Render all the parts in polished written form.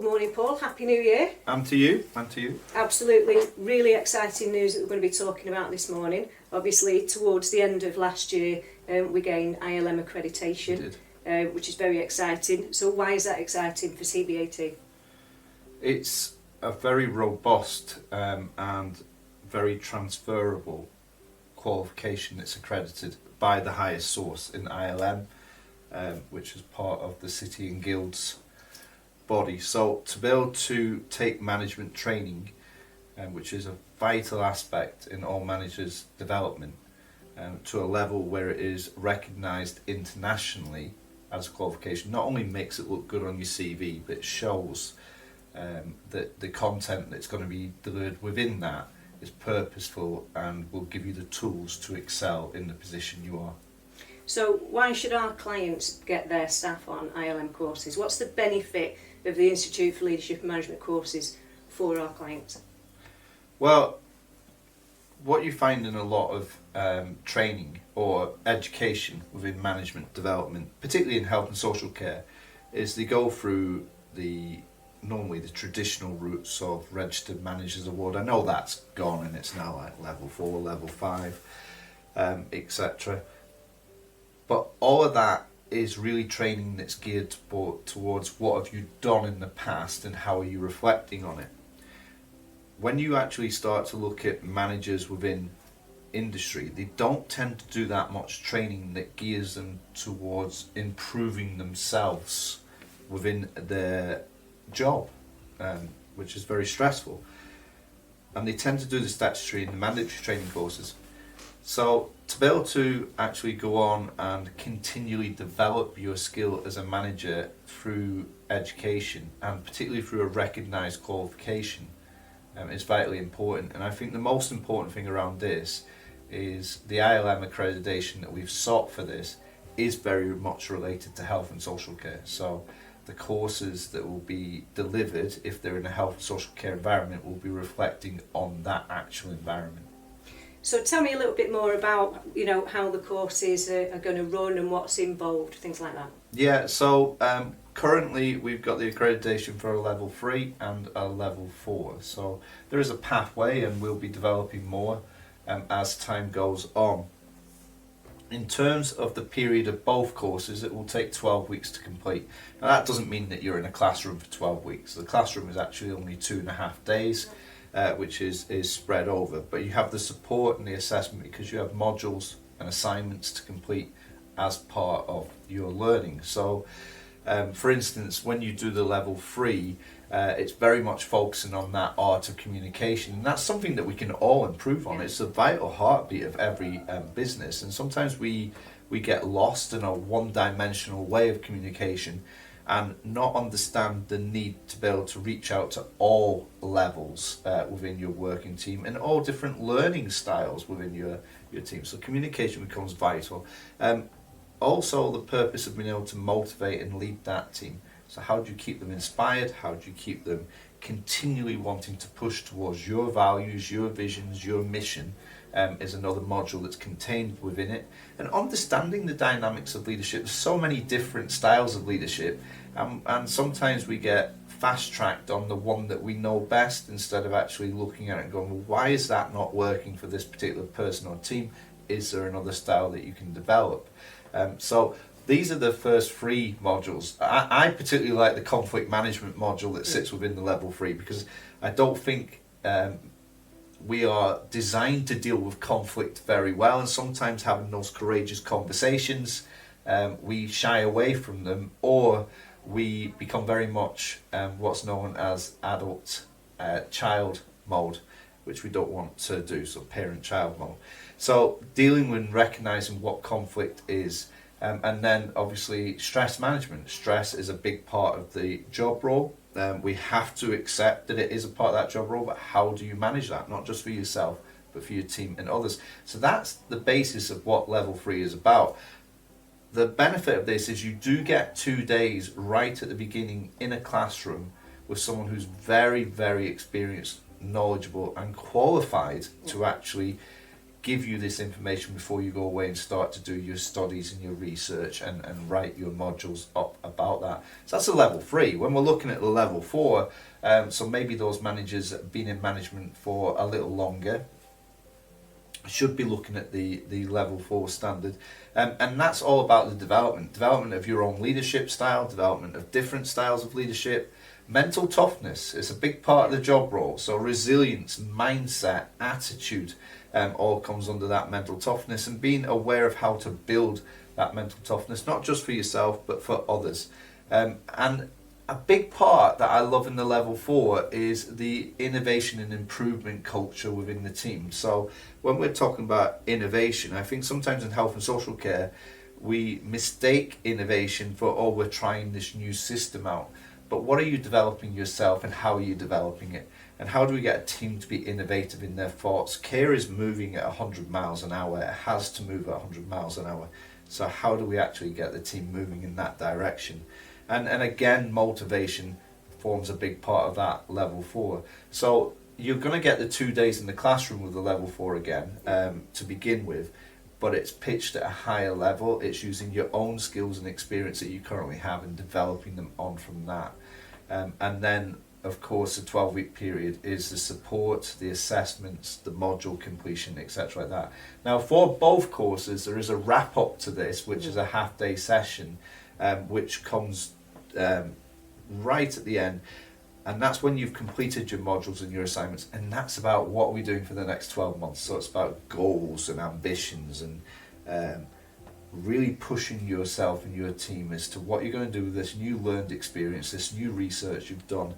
morning, Paul. Happy New Year. And to you, and to you. Absolutely, really exciting news that we're going to be talking about this morning. Obviously, towards the end of last year, we gained ILM accreditation, which is very exciting. So why is that exciting for CBAT? It's a very robust and very transferable qualification that's accredited by the highest source in ILM, which is part of the City and Guilds body. So to be able to take management training, which is a vital aspect in all managers' development, to a level where it is recognised internationally as a qualification, not only makes it look good on your CV, but it shows that the content that's going to be delivered within that is purposeful and will give you the tools to excel in the position you are. So why should our clients get their staff on ILM courses? What's the benefit of the Institute for Leadership and Management courses for our clients? Well, what you find in a lot of training or education within management development, particularly in health and social care, is they go through normally the traditional routes of Registered Managers Award. I know that's gone and it's now like level 4, level 5, etc. But all of that is really training that's geared towards what have you done in the past and how are you reflecting on it. When you actually start to look at managers within industry, they don't tend to do that much training that gears them towards improving themselves within their job, which is very stressful. And they tend to do the statutory and the mandatory training courses. So to be able to actually go on and continually develop your skill as a manager through education, and particularly through a recognised qualification, is vitally important. And I think the most important thing around this is the ILM accreditation that we've sought for this is very much related to health and social care. So the courses that will be delivered, if they're in a health and social care environment, will be reflecting on that actual environment. So tell me a little bit more about, how the courses are going to run and what's involved, things like that. Yeah, so currently we've got the accreditation for a level 3 and a level 4. So there is a pathway and we'll be developing more as time goes on. In terms of the period of both courses, it will take 12 weeks to complete. Now that doesn't mean that you're in a classroom for 12 weeks. The classroom is actually only 2.5 days. Which is spread over, but you have the support and the assessment because you have modules and assignments to complete as part of your learning. So for instance, when you do the level 3, it's very much focusing on that art of communication, and that's something that we can all improve on. It's a vital heartbeat of every business, and sometimes we get lost in a one-dimensional way of communication and not understand the need to be able to reach out to all levels within your working team and all different learning styles within your team. So communication becomes vital. Also the purpose of being able to motivate and lead that team. So how do you keep them inspired? How do you keep them continually wanting to push towards your values, your visions, your mission? Is another module that's contained within it. And understanding the dynamics of leadership. There's so many different styles of leadership, and sometimes we get fast-tracked on the one that we know best instead of actually looking at it and going, well, why is that not working for this particular person or team? Is there another style that you can develop? So these are the first 3 modules. I particularly like the conflict management module that sits within the level 3 because I don't think we are designed to deal with conflict very well, and sometimes having those courageous conversations, we shy away from them, or we become very much what's known as adult child mode, which we don't want to do, so parent-child mode. So dealing with and recognising what conflict is, and then obviously stress management. Stress is a big part of the job role. We have to accept that it is a part of that job role, but how do you manage that? Not just for yourself, but for your team and others. So that's the basis of what level 3 is about. The benefit of this is you do get 2 days right at the beginning in a classroom with someone who's very, very experienced, knowledgeable and qualified to actually give you this information before you go away and start to do your studies and your research and write your modules up about that. So that's a level 3. When we're looking at the level 4, so maybe those managers that have been in management for a little longer should be looking at the level 4 standard, and that's all about the development of your own leadership style, development of different styles of leadership. Mental toughness is a big part of the job role, so resilience, mindset, attitude, all comes under that mental toughness, and being aware of how to build that mental toughness, not just for yourself but for others. And a big part that I love in the level 4 is the innovation and improvement culture within the team. So when we're talking about innovation, I think sometimes in health and social care we mistake innovation for, oh, we're trying this new system out. But what are you developing yourself, and how are you developing it? And how do we get a team to be innovative in their thoughts? Care is moving at 100 miles an hour. It has to move at 100 miles an hour. So how do we actually get the team moving in that direction? And again, motivation forms a big part of that level 4. So you're going to get the 2 days in the classroom with the level 4 again, to begin with, but it's pitched at a higher level. It's using your own skills and experience that you currently have and developing them on from that. And then, of course, the 12-week period is the support, the assessments, the module completion, etc. like that. Now, for both courses, there is a wrap-up to this, which is a half-day session, which comes right at the end. And that's when you've completed your modules and your assignments, and that's about what we're doing for the next 12 months. So it's about goals and ambitions, and really pushing yourself and your team as to what you're going to do with this new learned experience, this new research you've done,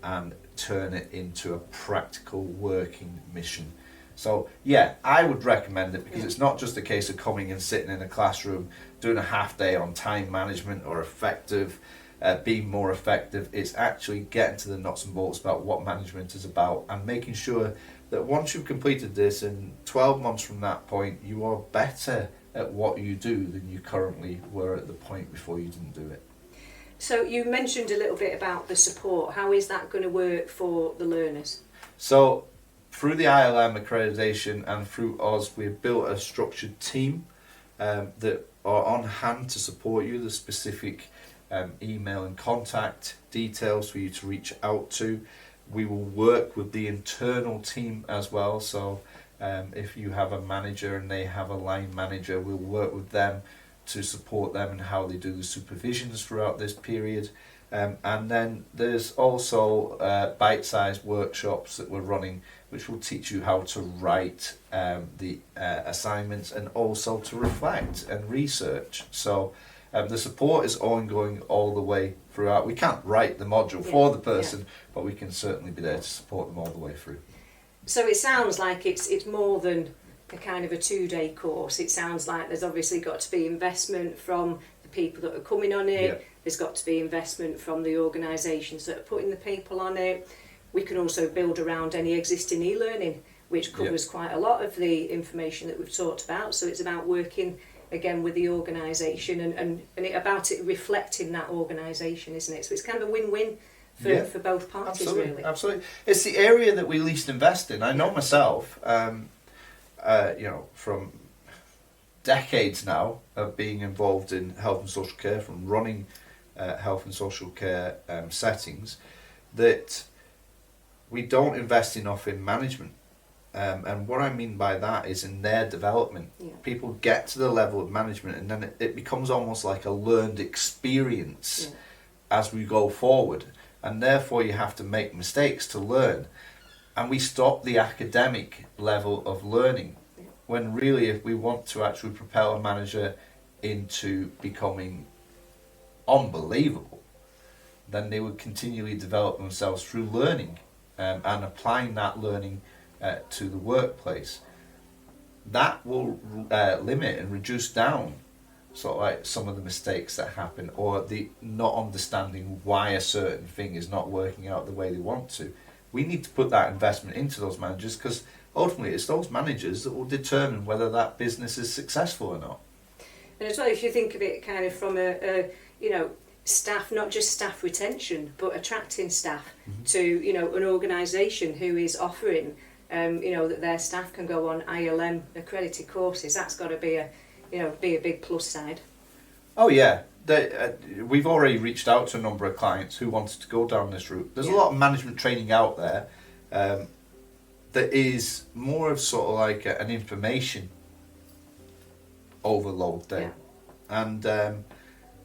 and turn it into a practical working mission. So yeah, I would recommend it, because it's not just a case of coming and sitting in a classroom doing a half day on time management or being more effective. It's actually getting to the nuts and bolts about what management is about, and making sure that once you've completed this, in 12 months from that point, you are better at what you do than you currently were at the point before you didn't do it. So you mentioned a little bit about the support. How is that going to work for the learners? So through the ILM accreditation and through us, we've built a structured team that are on hand to support you. The specific email and contact details for you to reach out to. We will work with the internal team as well. So if you have a manager and they have a line manager, we'll work with them to support them in how they do the supervisions throughout this period. And then there's also bite-sized workshops that we're running, which will teach you how to write the assignments, and also to reflect and research. So the support is ongoing all the way throughout. We can't write the module for the person, but we can certainly be there to support them all the way through. So it sounds like it's more than a kind of a 2-day course. It sounds like there's obviously got to be investment from the people that are coming on it. Yeah. There's got to be investment from the organisations that are putting the people on it. We can also build around any existing e-learning, which covers quite a lot of the information that we've talked about. So it's about working again with the organisation and about it reflecting that organisation, isn't it? So it's kind of a win-win for both parties, really. Absolutely. It's the area that we least invest in. I know myself, from decades now of being involved in health and social care, from running health and social care settings, that we don't invest enough in management. And what I mean by that is in their development. Yeah. People get to the level of management, and then it becomes almost like a learned experience as we go forward. And therefore you have to make mistakes to learn. And we stop the academic level of learning, when really, if we want to actually propel a manager into becoming unbelievable, then they would continually develop themselves through learning and applying that learning to the workplace. That will limit and reduce down sort of like some of the mistakes that happen, or the not understanding why a certain thing is not working out the way they want to. We need to put that investment into those managers, because ultimately it's those managers that will determine whether that business is successful or not. And as well, if you think of it kind of from a staff, not just staff retention, but attracting staff to an organisation who is offering that their staff can go on ILM accredited courses. That's got to be a big plus side. Oh yeah, we've already reached out to a number of clients who wanted to go down this route. There's a lot of management training out there that is more of sort of like an information overload there, and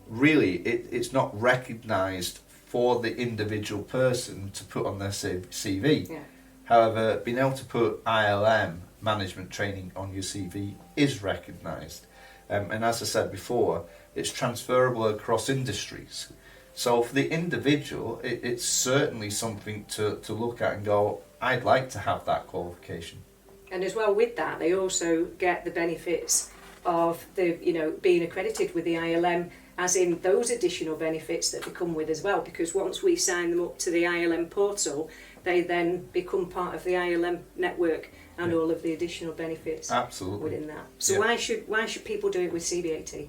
really it's not recognised for the individual person to put on their CV. Yeah. However, being able to put ILM management training on your CV is recognised, and as I said before, it's transferable across industries. So for the individual, it's certainly something to look at and go, I'd like to have that qualification. And as well with that, they also get the benefits of the being accredited with the ILM, as in those additional benefits that they come with as well, because once we sign them up to the ILM portal, they then become part of the ILM network and all of the additional benefits within that. So why should people do it with CBAT?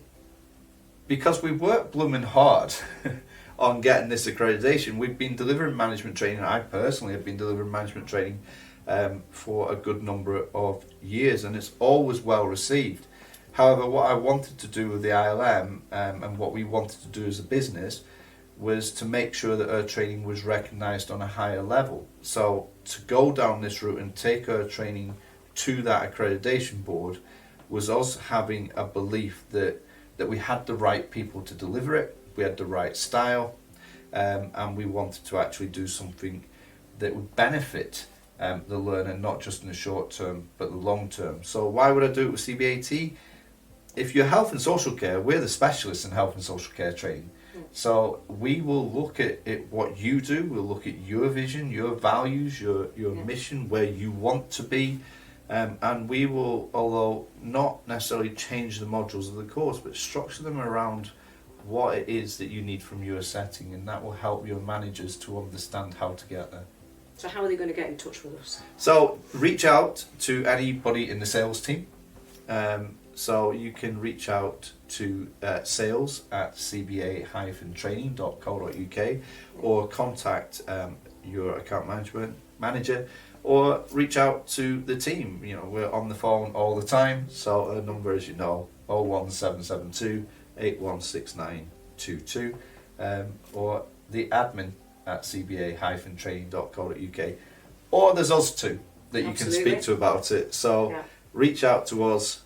Because we work blooming hard on getting this accreditation. We've been delivering management training. I personally have been delivering management training for a good number of years, and it's always well received. However, what I wanted to do with the ILM and what we wanted to do as a business was to make sure that our training was recognised on a higher level. So to go down this route and take our training to that accreditation board was us having a belief that we had the right people to deliver it, we had the right style, and we wanted to actually do something that would benefit the learner, not just in the short term, but the long term. So why would I do it with CBAT? If you're health and social care, we're the specialists in health and social care training. So we will look at what you do, we'll look at your vision, your values, your mission, where you want to be, and we will, although not necessarily change the modules of the course, but structure them around what it is that you need from your setting, and that will help your managers to understand how to get there. So how are they going to get in touch with us? So reach out to anybody in the sales team. So you can reach out to sales@cba-training.co.uk or contact your account management manager, or reach out to the team. We're on the phone all the time, so our number, as you know, 01772 816922, or the admin at cba-training.co.uk, or there's us two that you can speak to about it. So reach out to us.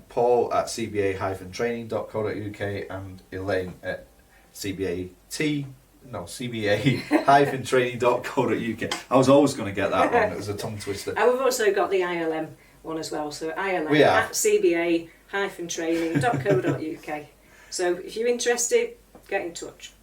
Paul at cba-training.co.uk and Elaine at cba-training.co.uk. I was always going to get that wrong. It was a tongue twister. And we've also got the ILM one as well. So ILM at cba-training.co.uk. So if you're interested, get in touch.